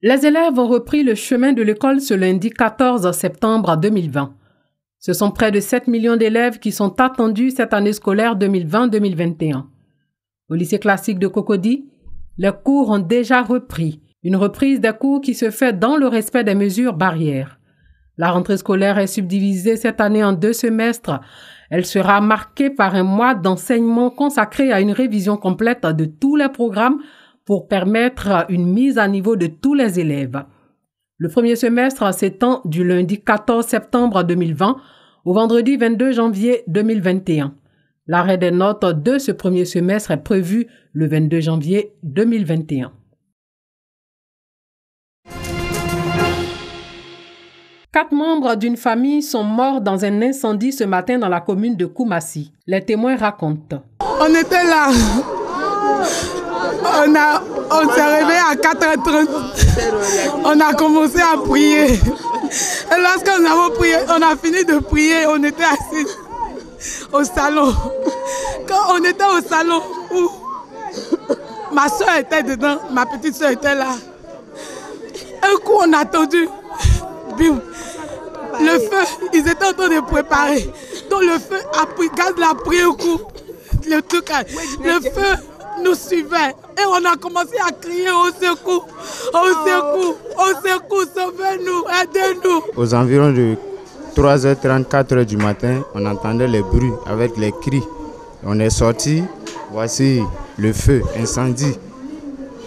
Les élèves ont repris le chemin de l'école ce lundi 14 septembre 2020. Ce sont près de 7 millions d'élèves qui sont attendus cette année scolaire 2020-2021. Au lycée classique de Cocody, les cours ont déjà repris. Une reprise des cours qui se fait dans le respect des mesures barrières. La rentrée scolaire est subdivisée cette année en 2 semestres. Elle sera marquée par un mois d'enseignement consacré à une révision complète de tous les programmes pour permettre une mise à niveau de tous les élèves. Le premier semestre s'étend du lundi 14 septembre 2020 au vendredi 22 janvier 2021. L'arrêt des notes de ce premier semestre est prévu le 22 janvier 2021. 4 membres d'une famille sont morts dans un incendie ce matin dans la commune de Koumassi. Les témoins racontent. On était là. On s'est réveillé à 4h30. On a commencé à prier. Et lorsqu'on a prié, on a fini de prier, on était assis au salon. Quand on était au salon où ma soeur était dedans, ma petite soeur était là. Un coup on a attendu. Bim. Le feu, ils étaient en train de préparer. Donc le feu a pris, gaz l'a pris au coup. Le feu nous suivait. Et on a commencé à crier au secours, au secours, sauvez-nous, aidez-nous. Aux environs de 3h30, 4h du matin, on entendait les bruits avec les cris. On est sorti, voici le feu, incendie.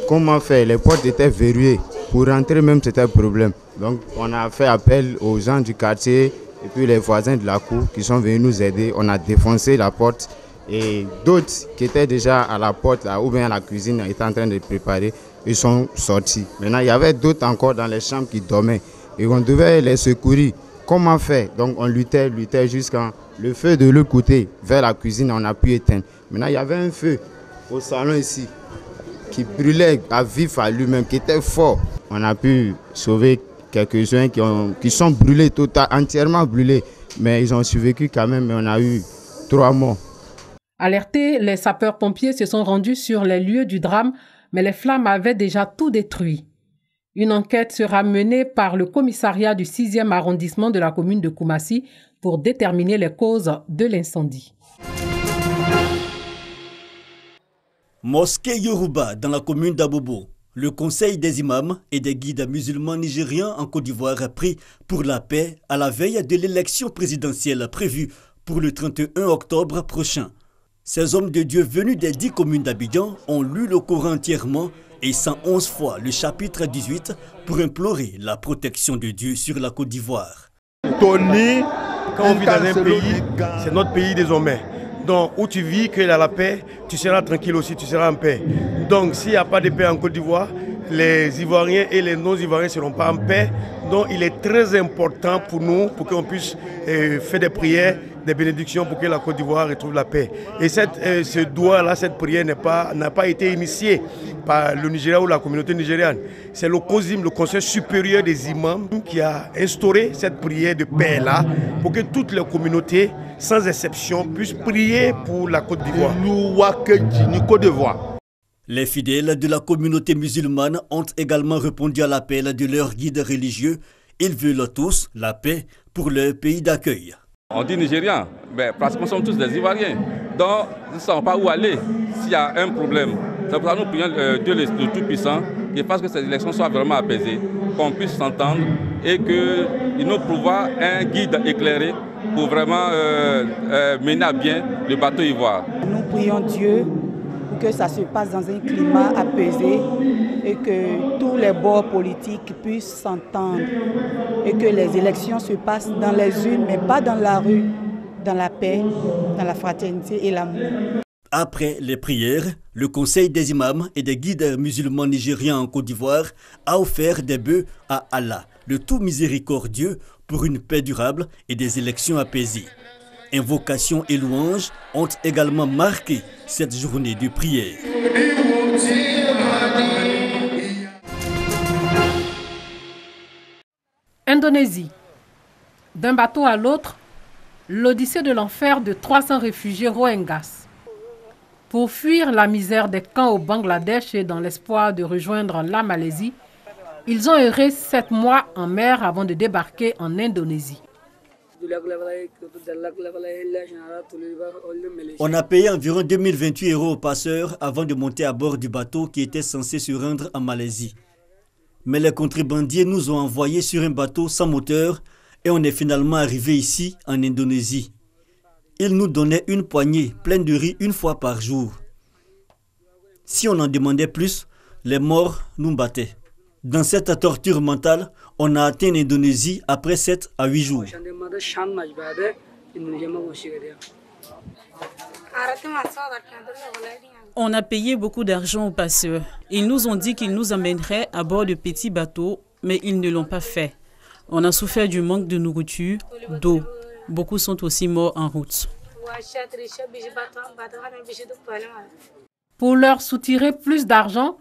Comment faire? Les portes étaient verrouillées. Pour rentrer même, c'était un problème. Donc on a fait appel aux gens du quartier et puis les voisins de la cour qui sont venus nous aider. On a défoncé la porte et d'autres qui étaient déjà à la porte là, ou bien à la cuisine étaient en train de préparer, ils sont sortis. Maintenant il y avait d'autres encore dans les chambres qui dormaient et on devait les secourir. Comment faire? Donc on luttait jusqu'à le feu de l'autre côté vers la cuisine, on a pu éteindre. Maintenant il y avait un feu au salon ici qui brûlait à vif à lui-même, qui était fort. On a pu sauver quelques-uns qui sont brûlés, entièrement brûlés. Mais ils ont survécu quand même, mais on a eu 3 morts. Alertés, les sapeurs-pompiers se sont rendus sur les lieux du drame, mais les flammes avaient déjà tout détruit. Une enquête sera menée par le commissariat du 6e arrondissement de la commune de Koumassi pour déterminer les causes de l'incendie. Mosquée Yoruba dans la commune d'Abobo. Le Conseil des imams et des guides musulmans nigériens en Côte d'Ivoire a pris pour la paix à la veille de l'élection présidentielle prévue pour le 31 octobre prochain. Ces hommes de Dieu venus des 10 communes d'Abidjan ont lu le Coran entièrement et 111 fois le chapitre 18 pour implorer la protection de Dieu sur la Côte d'Ivoire. Tony, quand on vit dans un pays, c'est notre pays désormais. Donc, où tu vis, qu'il y a la paix, tu seras tranquille aussi, tu seras en paix. Donc, s'il n'y a pas de paix en Côte d'Ivoire, les Ivoiriens et les non-Ivoiriens ne seront pas en paix. Donc, il est très important pour nous, pour qu'on puisse faire des prières, des bénédictions pour que la Côte d'Ivoire retrouve la paix. Et ce doigt-là, cette prière n'a pas été initiée par le Nigeria ou la communauté nigériane. C'est le COSIM, le Conseil supérieur des imams, qui a instauré cette prière de paix-là pour que toutes les communautés, sans exception, puissent prier pour la Côte d'Ivoire. Les fidèles de la communauté musulmane ont également répondu à l'appel de leurs guides religieux. Ils veulent tous la paix pour leur pays d'accueil. On dit Nigériens, mais pratiquement sont tous des Ivoiriens. Donc, nous ne savons pas où aller s'il y a un problème. C'est pour ça que nous prions Dieu le Tout-Puissant qui fasse que ces élections soient vraiment apaisées, qu'on puisse s'entendre et qu'il nous pourvoie un guide éclairé pour vraiment mener à bien le bateau ivoire. Nous prions Dieu pour que ça se passe dans un climat apaisé et que tous les bords politiques puissent s'entendre et que les élections se passent dans les urnes, mais pas dans la rue, dans la paix, dans la fraternité et l'amour. Après les prières, le Conseil des imams et des guides musulmans nigériens en Côte d'Ivoire a offert des bœufs à Allah, le tout miséricordieux, pour une paix durable et des élections apaisées. Invocations et louanges ont également marqué cette journée de prière. Indonésie. D'un bateau à l'autre, l'odyssée de l'enfer de 300 réfugiés Rohingyas. Pour fuir la misère des camps au Bangladesh et dans l'espoir de rejoindre la Malaisie, Ils ont erré 7 mois en mer avant de débarquer en Indonésie. On a payé environ 2028 € aux passeurs avant de monter à bord du bateau qui était censé se rendre en Malaisie. Mais les contrebandiers nous ont envoyés sur un bateau sans moteur et on est finalement arrivé ici en Indonésie. Ils nous donnaient une poignée pleine de riz une fois par jour. Si on en demandait plus, les morts nous battaient. Dans cette torture mentale, on a atteint l'Indonésie après 7 à 8 jours. On a payé beaucoup d'argent aux passeurs. Ils nous ont dit qu'ils nous emmèneraient à bord de petits bateaux, mais ils ne l'ont pas fait. On a souffert du manque de nourriture, d'eau. Beaucoup sont aussi morts en route. Pour leur soutirer plus d'argent,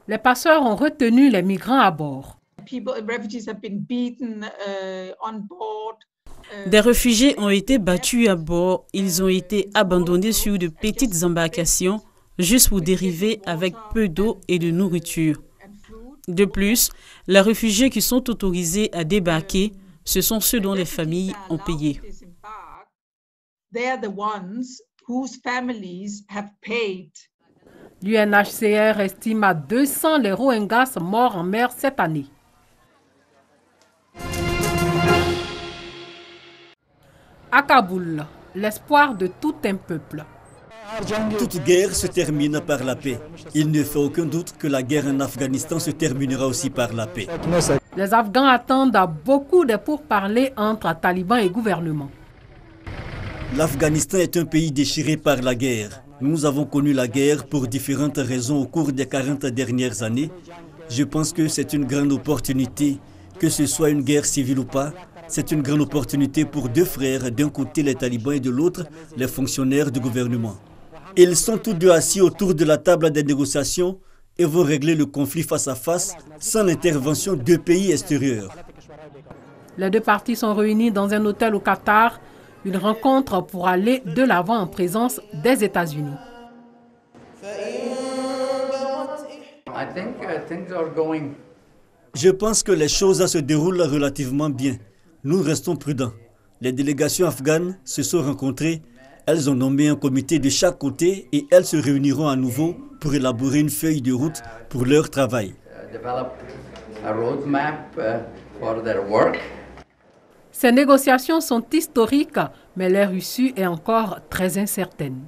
les passeurs ont retenu les migrants à bord. Des réfugiés ont été battus à bord. Ils ont été abandonnés sur de petites embarcations juste pour dériver avec peu d'eau et de nourriture. De plus, les réfugiés qui sont autorisés à débarquer, ce sont ceux dont les familles ont payé. L'UNHCR estime à 200 les Rohingyas morts en mer cette année. À Kaboul, l'espoir de tout un peuple. Toute guerre se termine par la paix. Il ne fait aucun doute que la guerre en Afghanistan se terminera aussi par la paix. Les Afghans attendent beaucoup de pourparlers entre talibans et gouvernement. L'Afghanistan est un pays déchiré par la guerre. Nous avons connu la guerre pour différentes raisons au cours des 40 dernières années. Je pense que c'est une grande opportunité, que ce soit une guerre civile ou pas. C'est une grande opportunité pour deux frères, d'un côté les talibans et de l'autre les fonctionnaires du gouvernement. Ils sont tous deux assis autour de la table des négociations et vont régler le conflit face à face sans l'intervention de pays extérieurs. Les deux parties sont réunies dans un hôtel au Qatar, une rencontre pour aller de l'avant en présence des États-Unis. Je pense que les choses se déroulent relativement bien. Nous restons prudents. Les délégations afghanes se sont rencontrées. Elles ont nommé un comité de chaque côté et elles se réuniront à nouveau pour élaborer une feuille de route pour leur travail. Ces négociations sont historiques, mais leur issue est encore très incertaine.